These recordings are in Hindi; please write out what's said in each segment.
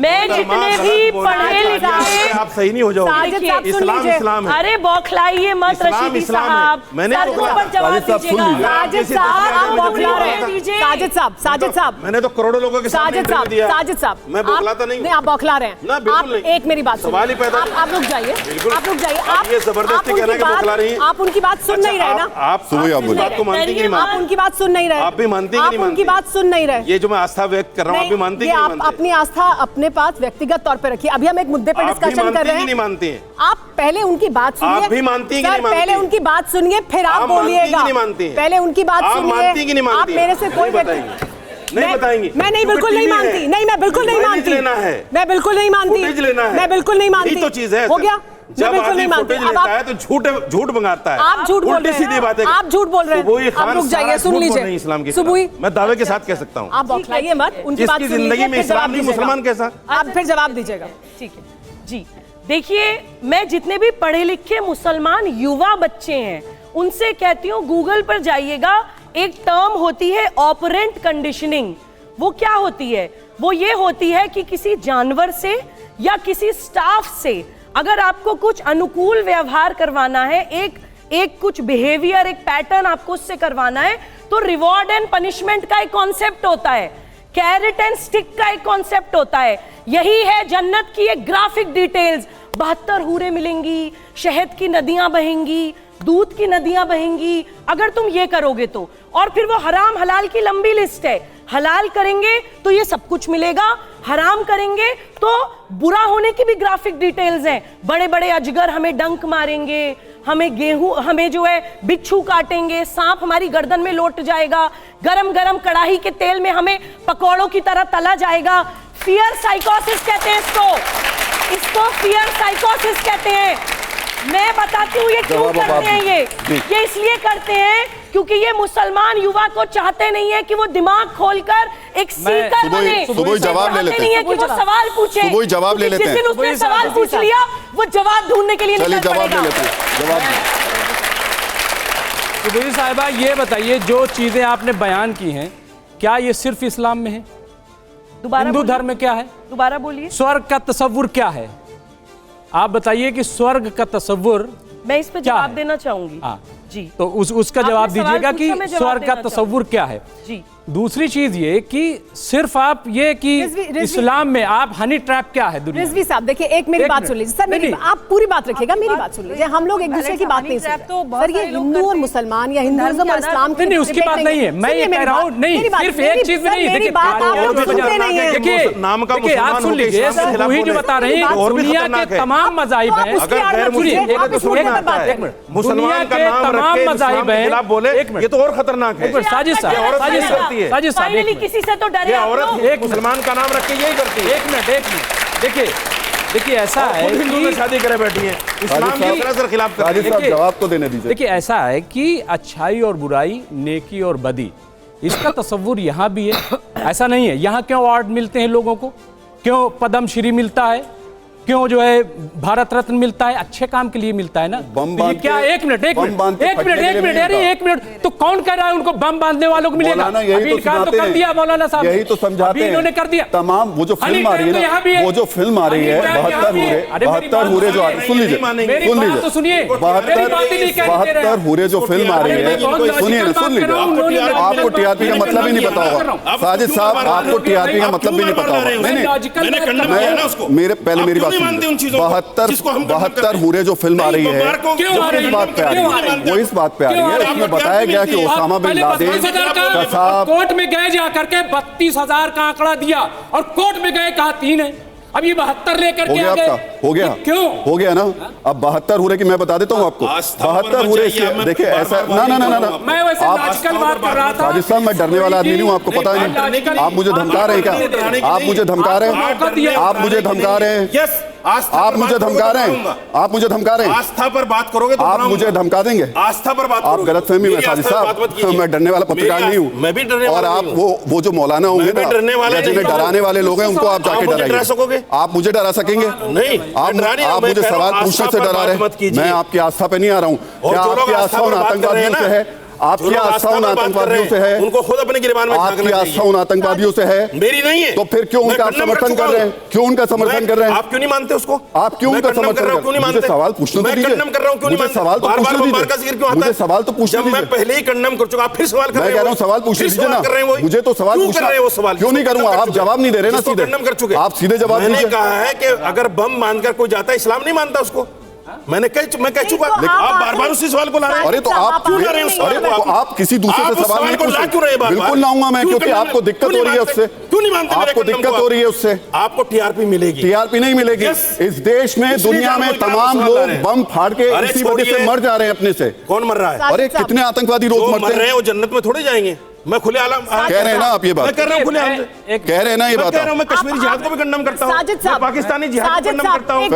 मैं जितने भी पढ़े लिखे, आप सही नहीं हो जाओगे। इस्लाम इस्लाम है। अरे बौखलाइए मत रशीदी साहब, मैंने जवाब दीजिएगा। साजिद साहब मैंने तो करोड़ों लोगों के सामने इंटरव्यू दिया। साजिद साहब मैं बौखलाता नहीं हूं। आप बौखला रहे हैं। ना बिल्कुल नहीं। एक मेरी बात सवाल ही पैदा आप रुक जाइए, आप रुक जाइए। आप ये जबरदस्ती कह रहे हैं कि बौखला रही हैं। आप उनकी बात सुन नहीं रहे ना। आप बात को मानती नहीं, आप उनकी बात सुन नहीं रहे। आप भी मानती नहीं, उनकी बात सुन नहीं रहे। ये जो मैं आस्था व्यक्त कर रहा हूँ, आप भी मानती नहीं, आप अपनी आस्था अपने पास व्यक्तिगत तौर पे रखिए। अभी हम एक मुद्दे पर डिस्कशन कर रहे हैं। नहीं मानती हैं आप पहले उनकी बात सुनिए। आप भी मानती हैं कि नहीं मानती? पहले उनकी बात सुनिए फिर आप बोलिएगा। पहले उनकी बात सुनिए। आप मेरे से कोई नहीं बताएंगी। मैं नहीं, बिल्कुल नहीं मानती। नहीं, मैं बिल्कुल नहीं मानती। मैं बिल्कुल नहीं मानती। मैं बिल्कुल नहीं मानती। तो चीज है, हो गया। जब बिल्कुल नहीं मानती। अब आप तो झूठ मंगाता है। आप झूठ बोल रहे हैं। आप झूठ बोल रहे हैं। आप रुक जाइए, सुन लीजिए। इस्लाम की सुबुई, मैं दावे के साथ कह सकता हूँ। आप बौखलाइए मत। उनकी बात जिसकी जिंदगी में इस्लाम नहीं, मुसलमान कैसा? आप फिर जवाब दीजिएगा। ठीक है जी। देखिए, मैं जितने भी पढ़े लिखे मुसलमान युवा बच्चे हैं उनसे कहती हूँ, गूगल पर जाइएगा। एक टर्म होती है ऑपरेंट कंडीशनिंग। वो क्या होती है? वो ये होती है कि किसी जानवर से या किसी स्टाफ से अगर आपको कुछ अनुकूल व्यवहार करवाना है, एक कुछ बिहेवियर, एक पैटर्न आपको उससे करवाना है, तो रिवॉर्ड एंड पनिशमेंट का एक कॉन्सेप्ट होता है, कैरेट एंड स्टिक का एक कॉन्सेप्ट होता है। यही है जन्नत की एक ग्राफिक डिटेल्स। 72 हूरें मिलेंगी, शहद की नदियां बहेंगी, दूध की नदियां बहेंगी अगर तुम ये करोगे तो। और फिर वो हराम हलाल की लंबी लिस्ट है। हलाल करेंगे तो ये सब कुछ मिलेगा, हराम करेंगे तो बुरा होने की भी ग्राफिक डिटेल्स हैं। बड़े बड़े अजगर हमें डंक मारेंगे, हमें जो है बिच्छू काटेंगे, सांप हमारी गर्दन में लौट जाएगा, गरम गरम कढ़ाई के तेल में हमें पकौड़ों की तरह तला जाएगा। फियर साइकोसिस कहते हैं इसको फियर साइकोसिस कहते हैं। मैं बताती हूँ ये क्यों करते हैं। ये इसलिए करते हैं क्योंकि ये मुसलमान युवा को चाहते नहीं है कि वो दिमाग खोलकर एक सीकर बने। सुबह जवाब ले लेते हैं कि वो सवाल पूछे। सुबह जवाब ले लेते हैं। जिस दिन उसने सवाल पूछ लिया वो जवाब ढूंढने के लिए निकल पड़ेगा। जवाब ले लेते हैं। जवाब सुबह साहिबा, ये बताइए, जो चीजें आपने बयान की हैं, क्या ये सिर्फ इस्लाम में है? हिंदू धर्म में क्या है? दोबारा बोलिए। स्वर्ग का तस्वुर क्या है? आप बताइए कि स्वर्ग का तस्वुर मैं इस पे जवाब देना चाहूंगी। जी, तो उसका जवाब दीजिएगा कि स्वर्ग का तस्वुर क्या है। जी। दूसरी चीज ये कि सिर्फ आप ये कि इस्लाम में आप हनी ट्रैप क्या है दुनिया? रिजवी साहब देखिए, एक मेरी बात सुन लीजिए। सर आप पूरी बात रखिएगा, मेरी बात सुन लीजिए। हम लोग एक दूसरे की बात नहीं सुनते। सर ये हिंदू और मुसलमान या हिंदुइज्म और इस्लाम नहीं, उसकी बात नहीं है। मैं ये कह रहा हूँ, नहीं, सिर्फ एक चीज में नहीं। मेरी बात आप लोग सुनते नहीं हैं। देखिए, आप सुन लीजिए, वही जो बता रहे हैं, दुनिया के तमाम मज़ाहिब हैं। मुसलमान का नाम रख के मज़ाहिब हैं, खिलाफ बोले, ये तो और खतरनाक है। साजिद साहब, किसी से तो डरे आप लोग। एक मुसलमान का नाम रख के यही करती है। एक मिनट देखिए ऐसा है कि हिंदू में शादी करे बैठी है, इस्लाम की सरासर खिलाफ कर रही है। जवाब तो देने दीजिए। देखिए ऐसा है कि अच्छाई और बुराई, नेकी और बदी, इसका तस्वुर यहाँ भी है। ऐसा नहीं है यहाँ क्यों अवार्ड मिलते हैं लोगों को, क्यों पद्म श्री मिलता है, क्यों जो है भारत रत्न मिलता है? अच्छे काम के लिए मिलता है ना। तो क्या एक मिनट तो कौन कह रहा है उनको बम बांधने वालों को मिलेगा? यही तो कर दिया मौलाना साहब, यही तो समझाते हैं। इन्होंने कर दिया। तमाम वो जो फिल्म आ रही है ना, वो जो फिल्म आ रही है 72 हूरे जो सुन लीजिए 72 हूरे जो फिल्म आ रही है, सुन लीजिए। आपको टीआरपी का मतलब ही नहीं पता होगा साजिद साहब, आपको टीआरपी का मतलब भी नहीं पता होगा। मेरे पहले मेरी 72 हूरे जो फिल्म आ रही है, जो इस बात पे आ रही है, वो इस बात पे आ रही है, इसमें बताया गया कि ओसामा बिन लादेन का साहब कोर्ट में गए जाकर के 32,000 का आंकड़ा दिया और कोर्ट में गए कहा 3 है। अब ये 72 लेकर के आ गए। हो गया क्यों हो गया ना? अब 72 हूरे की मैं बता देता हूँ आपको। 72 हूरे देखिए ऐसा ना मैं वैसे लॉजिकल बात कर रहा था। राजस्थान में डरने वाला आदमी नहीं हूँ, आपको पता नहीं। आप मुझे धमका रहे हैं क्या? आप मुझे धमका रहे हैं? आप मुझे धमका रहे हैं? आप मुझे धमका रहे हैं? आप मुझे धमका रहे हैं? आस्था पर बात करोगे तो आप मुझे धमका देंगे? आस्था पर बात आप गलतफहमी में साजिद साहब, मैं डरने वाला पत्रकार नहीं हूँ। मैं भी डरने और आप वो जो मौलाना होंगे ना, जिन्हें डराने वाले लोग हैं, उनको आप जाके डराइए। आप मुझे डरा सकेंगे? नहीं, आप मुझे सवाल पूछने से डरा रहे हैं। मैं आपकी आस्था पे नहीं आ रहा हूँ। क्या आपकी आस्था उन आतंकवादियों से है? आपकी आस्था उन आतंकवादियों से है, उनको खुद अपने गिरबान में आपकी आस्था उन आतंकवादियों से है, मेरी नहीं है। तो फिर क्यों उनका समर्थन कर रहे हैं? क्यों उनका समर्थन कर रहे हैं? आप क्यों नहीं मानते उसको? आप क्यों उनका समर्थन कर रहे हैं? मुझे सवाल पूछने दीजिए। मैं कंडम कर रहा हूं, क्यों नहीं मानते? सवाल तो पूछने दीजिए। मुझे सवाल तो पूछने दीजिए। मैं पहले ही कंडम कर चुका, आप फिर सवाल कर रहे हैं। मैं कह रहा हूं सवाल पूछने दीजिए ना। मुझे तो सवाल पूछना, क्यों नहीं करूंगा? आप जवाब नहीं दे रहे ना सीधे, आप सीधे जवाब दीजिए। मैंने कहा है कि अगर बम बांधकर कोई जाता है, इस्लाम नहीं मानता उसको। मैं कह चुका, आप बार-बार उसी सवाल को ला रहे हैं। अरे तो आप क्यों ला रहे हैं उस सवाल को? तो आप किसी दूसरे से सवाल नहीं पूछ रहे। बिल्कुल लाऊंगा मैं, क्योंकि आपको दिक्कत हो रही है उससे। क्यों नहीं मानते? आपको दिक्कत हो रही है उससे। आपको टीआरपी मिलेगी। टीआरपी नहीं मिलेगी। इस देश में, दुनिया में तमाम लोग बम फाड़ के इसी वजह से मर जा रहे हैं अपने से। कौन मर रहा है? अरे कितने आतंकवादी रोज मरते हैं। वो जन्नत में थोड़े जाएंगे। मैं खुले आलम कह रहे हैं ना आप ये बात, मैं कर रहा हूं खुले आलम से। कह रहे हैं ना ये बात। कह रहा हूं मैं कश्मीरी जिहाद को भी कंडम करता हूं, मैं पाकिस्तानी जिहाद को कंडम करता हूं,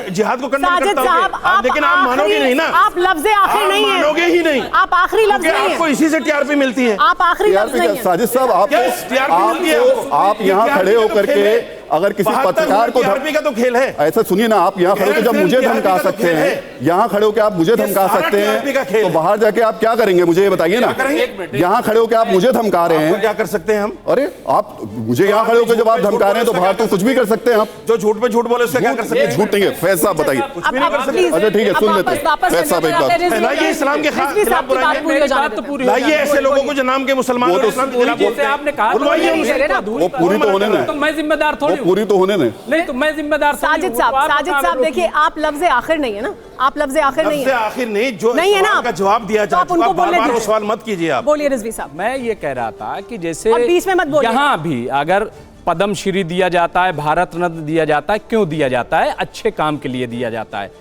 जिहाद को कंडम करता हूं। लेकिन आप मानोगे नहीं ना, आप लफ्ज़ आखिर नहीं है, मानोगे ही नहीं। आप आखिरी लफ्ज़ नहीं है, आपको इसी से टीआरपी मिलती है। आप आखिरी लफ्ज़ नहीं है। साजिद साहब, आप यहाँ खड़े होकर के अगर किसी पत्रकार को टीआरपी का तो खेल है। ऐसा सुनिए ना, आप यहाँ खड़े होकर जब मुझे धमका सकते हैं, यहाँ खड़े होकर आप मुझे धमका सकते हैं, तो बाहर जाके आप क्या करेंगे मुझे ये बताइए ना। यहाँ खड़े होकर आप मुझे धमका रहे हैं, क्या कर सकते हैं हम? अरे आप मुझे यहाँ खड़े होकर जब आप धमका रहे हैं तो बाहर तो कुछ भी कर सकते हैं आप। जो झूठ पे झूठ बोले उससे क्या कर सकते हैं? झूठ नहीं है। फैज साहब बताइए। अच्छा ठीक है, सुन लेते हैं फैज साहब एक बात। लाइए इस्लाम के खिलाफ लाइए ऐसे लोगों को जो नाम के मुसलमान और इस्लाम के खिलाफ बोलते हैं। आपने कहा वो पूरी तो होने तो मैं जिम्मेदार थोड़ी वो पूरी तो होने दें। नहीं तो मैं जिम्मेदार। साजिद साहब देखिए, आप लफ्ज़ आखिर नहीं है ना, आप लफ्ज़ आखिर नहीं है। आखिर नहीं, जो नहीं है ना, का जवाब दिया जा चुका, बार-बार वो सवाल मत कीजिए आप। बोलिए रिजवी साहब। मैं ये कह रहा था कि जैसे और बीच में मत बोलिए। यहाँ भी अगर पद्म श्री दिया जाता है, भारत रत्न दिया जाता है, क्यों दिया जाता है? अच्छे काम के लिए दिया जाता है।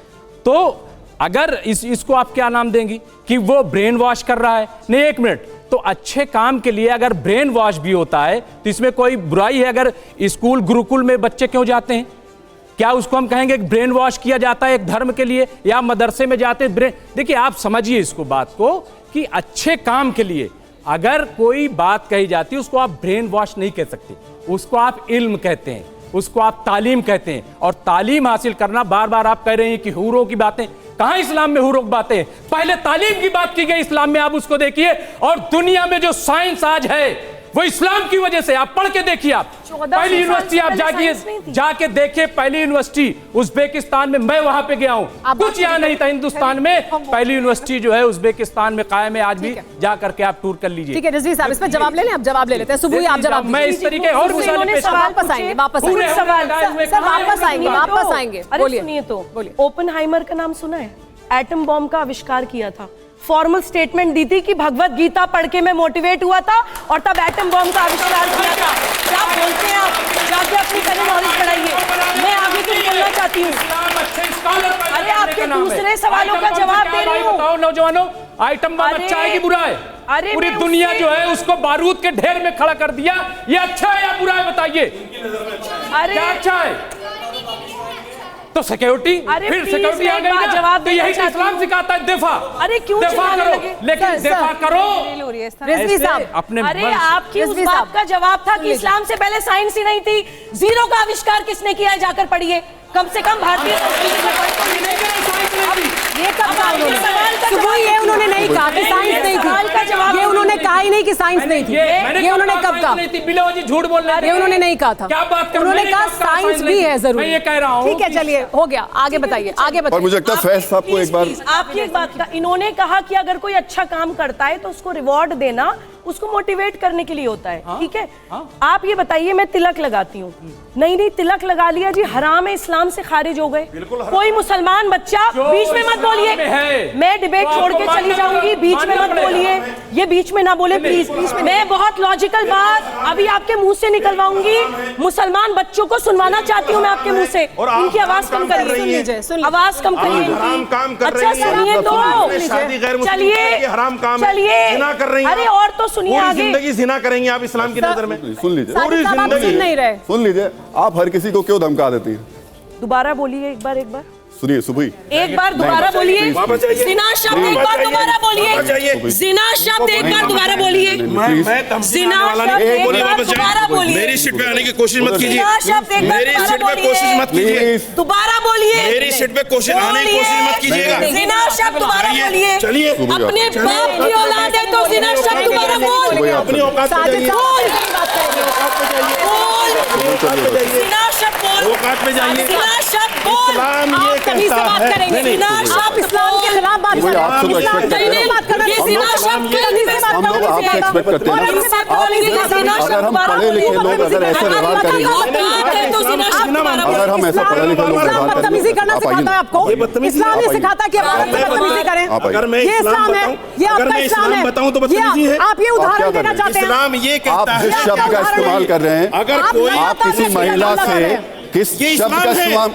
तो अगर इसको आप क्या नाम देंगी कि वो ब्रेन वॉश कर रहा है? नहीं, एक मिनट, तो अच्छे काम के लिए अगर ब्रेन वॉश भी होता है तो इसमें कोई बुराई है? अगर स्कूल गुरुकुल में बच्चे क्यों जाते हैं, क्या उसको हम कहेंगे ब्रेन वॉश किया जाता है एक धर्म के लिए? या मदरसे में जाते ब्रेन, देखिए आप समझिए इसको बात को कि अच्छे काम के लिए अगर कोई बात कही जाती है उसको आप ब्रेन वॉश नहीं कह सकते, उसको आप इल्म कहते हैं, उसको आप तालीम कहते हैं। और तालीम हासिल करना, बार बार आप कह रहे हैं कि हूरों की बातें, कहां इस्लाम में हूरों की बातें? पहले तालीम की बात की गई इस्लाम में, आप उसको देखिए। और दुनिया में जो साइंस आज है वो इस्लाम की वजह से, आप पढ़ के देखिए। आप पहली यूनिवर्सिटी आप जाके देखिए, पहली यूनिवर्सिटी उज्बेकिस्तान में, मैं वहां पे गया हूं, कुछ यहाँ नहीं था हिंदुस्तान में। पहली यूनिवर्सिटी जो है उज्बेकिस्तान में कायम है आज भी, जाकर के आप टूर कर लीजिए। ठीक है रिजवी साहब, इस पर जवाब ले लें, आप जवाब ले लेते हैं। सुबह आप जवाब, मैं इस तरीके और वापस आएंगे, वापस आएंगे। अरे सुनिए तो, ओपनहाइमर का नाम सुना है? एटम बॉम्ब का आविष्कार किया था, फॉर्मल स्टेटमेंट दी थी कि भगवत गीता पढ़ के मैं मोटिवेट हुआ था और तब एटम बॉम्ब का आविष्कार किया था। क्या बोलते हैं आप? जाके अपनी पहले नॉलेज बढ़ाइए। मैं आगे कुछ बोलना चाहती हूँ। अरे आपके दूसरे सवालों का जवाब दे रही हूँ। नौजवानों, आइटम बम अच्छा है कि बुरा है? अरे पूरी दुनिया जो है उसको बारूद के ढेर में खड़ा कर दिया, ये अच्छा है या बुरा है बताइए? अरे क्या अच्छा है? तो सिक्योरिटी, फिर सिक्योरिटी आ गई ना, जवाब तो यही तो इस्लाम सिखाता है, दिफा। अरे क्यों दिफा करो, लेकिन दिफा करो रिजवी साहब अपने। अरे आपकी उस बात का जवाब था कि इस्लाम से पहले साइंस ही नहीं थी। जीरो का आविष्कार किसने किया है? जाकर पढ़िए, कम से कम भारतीय संस्कृति में। ये कब कहा उन्होंने? ये उन्होंने नहीं कहा कि साइंस नहीं थी। ये उन्होंने कहा ही नहीं कि साइंस नहीं थी। ये उन्होंने कब कहा? बिलोजी झूठ बोल रहे हैं। ये उन्होंने नहीं कहा था। क्या बात कर रहे हैं? उन्होंने कहा साइंस भी है जरूर। मैं ये कह रहा हूँ। ठीक है, चलिए हो गया, आगे बताइए, आगे बताइए। और मुझे लगता है फैज साहब को एक बार आपकी एक बात का, इन्होंने कहा कि अगर कोई अच्छा काम करता है तो उसको रिवॉर्ड देना उसको मोटिवेट करने के लिए होता है। ठीक है, आप ये बताइए, मैं तिलक लगाती हूँ, नहीं तिलक लगा लिया जी, हराम है, इस्लाम से खारिज हो गए। कोई मुसलमान बच्चा, बीच में मत बोलिए, मैं डिबेट छोड़ के चली जाऊंगी, बीच में मत बोलिए, ये बीच में ना बोले प्लीज। मैं बहुत लॉजिकल बात अभी आपके मुंह से निकलवाऊंगी, मुसलमान बच्चों को सुनवाना चाहती हूँ मैं आपके मुंह से। इनकी आवाज कम करिए, आवाज कम करिए। अच्छा सुनिए तो, चलिए, अरे और तो सुनिए आगे। जिंदगी जिना करेंगे आप इस्लाम की नजर में? सुन लीजिए, पूरी जिंदगी नहीं रहे। सुन लीजिए, आप हर किसी को क्यों धमका देती हैं? दोबारा बोलिए एक बार। सुनिए सुबह एक बार दोबारा बोलिए, जिना शब्द एक बार दोबारा बोलिए, जिना शब्द एक बार दोबारा बोलिए, जिना शब्द एक बार दोबारा बोलिए, मेरी सीट पे आने की कोशिश मत कीजिए, जिना शब्द एक बार मेरी सीट पे दोबारा कोशिश मत कीजिए, दोबारा बोलिए, मेरी सीट पे कोशिश आने की कोशिश मत कीजिएगा। जिना शब्द दोबारा बोलिए, चलिए अपने बाप की औलाद है तो जिना शब्द दोबारा बोल, अपनी औकात पे जाइए, जिना शब्द बोल, औकात पे जाइए। जिना शब्द बोल, इस्लाम ये आप तमीज से कहता बात है, करेंगे, जिना आप शब्द इस्लाम के खिलाफ बात वही आपसे तो इस्लाम expect के करते लिए हैं। बात करना ये चाहिए। जिना शब्द तमीज से बात हम लोग करना आपसे चाहिए। एक्सपेक्ट करते हैं और ना। हमसे बात आप करेंगे, जिना शब्द अगर हम दोबारा पढ़े लिखे बोलिए, लोग अगर ऐसे व्यवहार करेंगे, अगर हम ऐसा पढ़े लिखे लोग इस्लाम व्यवहार बदतमीजी करना करेंगे, सिखाता है आपको। ये बदतमीजी इस्लाम ये आप आइए। सिखाता है कि आप बदतमीजी करें। आप आइए। अगर मैं ये इस्लाम इस्लाम है, बताऊं, ये अगर आपका मैं इस्लाम है। बताऊं तो बदतमीजी है। आप ये उदाहरण क्या देना कर रहे हैं? चाहते हैं। इस्लाम ये आप कहता जिस है, शब्द का इस्तेमाल कर रहे हैं, अगर आप कोई लगातार आप किसी मुझसे महिला लगा से रहे हैं। किस ये शब्द का इस्लाम है। इस्तेमाल,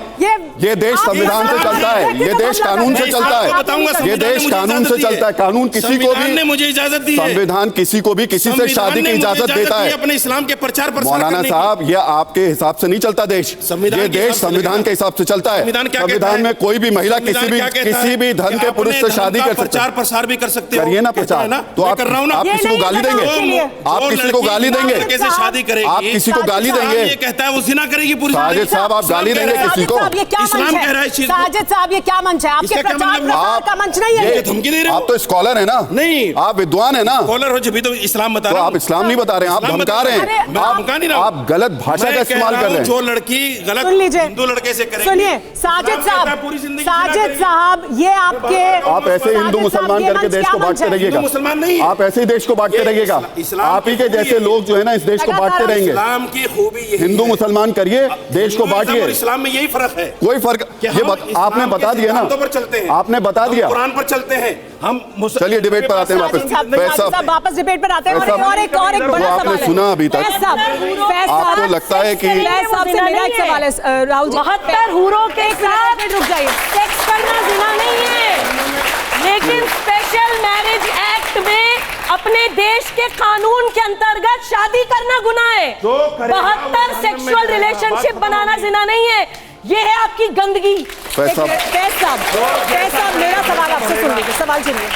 ये देश आप संविधान से इस्लाम चलता है, है, ये देश कानून से मैं चलता आपको बताऊंगा, है, ये संविधान ने देश मुझे कानून इजाजत से दी है। चलता है। कानून किसी को संविधान ने भी, मुझे इजाजत दी है, संविधान किसी को भी किसी से संविधान शादी की ने मुझे इजाजत देता दी है। अपने इस्लाम के प्रचार प्रसार मौलाना करने की। साहब, ये आपके हिसाब से नहीं चलता देश, संविधान ये के देश हिसाब से संविधान चलेगा। के हिसाब से चलता है। संविधान क्या कहता संविधान है? में कोई भी महिला संविधान क्या कहता किसी है? भी धर्म कि के पुरुष अपने से धर्म शादी का कर सकते प्रचार हैं। प्रसार भी कर सकते हो। करिए ना कहता प्रचार, है ना, तो मैं आप कर रहा हूं ना। आप किसी को गाली देंगे? आप किसी को गाली देंगे? कैसे शादी करेगी? आप किसी को गाली इस्लाम देंगे? ये कहता है वो जिना करेगी पूरी साजिद जिंदगी। साहब, आप गाली देंगे इस्लाम किसी को? साजिद साहब, ये क्या इस्लाम मंच कह रहा है है? इस चीज को। साजिद साहब, ये क्या मंच है? आपके इसका क्या प्रचार मतलब? प्रसार का मंच नहीं है ये ये। धमकी दे रहे हो? आप तो स्कॉलर है ना? नहीं। आप विद्वान है ना? कॉलर हो जब भी तो इस्लाम बता तो रहा आप हूं। इस्लाम नहीं बता रहे हैं, आप इस्लाम धमका बता रहे रहा हूं। हैं। मैं धमका नहीं रहा हूं। आप गलत भाषा मैं का कह इस्तेमाल रहा कर हूं, रहे जो हैं। लड़की गलत सुन लीजिए, हिंदू लड़के से करेगी। सुनिए साजिद इस्लाम कहता है साहब, पूरी जिंदगी साजिद जिना साहब, ये आपके आप ऐसे हिंदू साजिद मुसलमान साहब, ये करके मंच देश क्या को मंच बांटते है? रहिएगा। हिंदू मुसलमान नहीं है। आप ऐसे ही देश को बांटते ये रहिएगा। इस्लाम आप ही के की जैसे खूबी लोग जो है ना इस देश को बांटते रहेंगे। इस्लाम की खूबी यही हिंदू है। मुसलमान करिए, देश को हिंदुइज्म बांटिए, और इस्लाम में यही फर्क है कोई फर्क कि ये हम आपने इस्लाम बता के दिया ना, सिद्धांतों पर चलते हैं। आपने बता हम दिया। कुरान पर चलते हैं। हम चलिए डिबेट पर आते हैं वापस। साजिद साहब, फैज साजिद साहब, साहब, वापस डिबेट पर आते हैं। फैज साहब, और एक बड़ा वो आपने सवाल है। सुना अभी तक? फैज साहब, फैज आपको साहब, लगता है कि फैज साहब से मेरा एक सवाल है, राहुल जी। 72 हूरों के साथ रुक जाइए। सेक्स करना जिना नहीं है, लेकिन स्पेशल मैरिज एक्ट में अपने देश के कानून के अंतर्गत शादी करना गुनाह है। जो करेगा 72 वो सेक्सुअल जहन्नम में रिलेशनशिप जाएगा। बनाना जिना नहीं है, ये है आपकी गंदगी। फैज साहब, फैज साहब, मेरा सवाल आपसे सुन लीजिए, सवाल सुनिए।